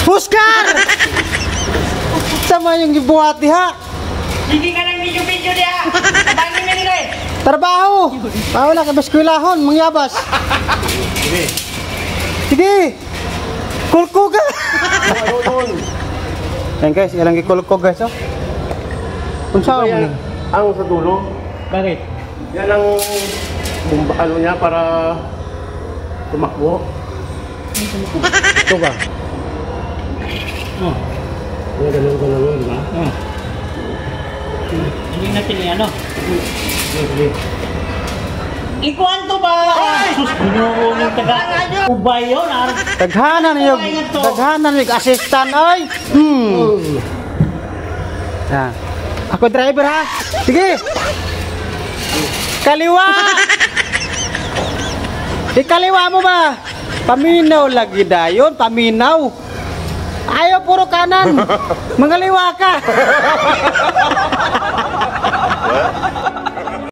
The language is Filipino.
Puskar! Sama yung gibuhati ha. Hindi ka ng video-video dia. Tabangin mo nila eh. Trabaho. Wala ka baskulahon, mangyabas. Sige. Sige. Kulko ka. Ayan guys, ilang gikulko guys oh. Unsa mo ni? Ang sa dulo. Bakit? Yan ang ano niya para tumakbo. Ito ba? Oh. Yan, ganun, di ba? Oh. Hindi natin yan, ano? Sige. Ikuan to ba? Sus, binuong yung taga. Ubay yun, ah. Taghanan niyo. Taghanan niyo assistant ay. Nah, aku driver ha. Sige. Kaliwa. Di kaliwa mo ba? Paminaw lagi dayon, paminaw. Ayaw puro kanan. Mangaliwa ka.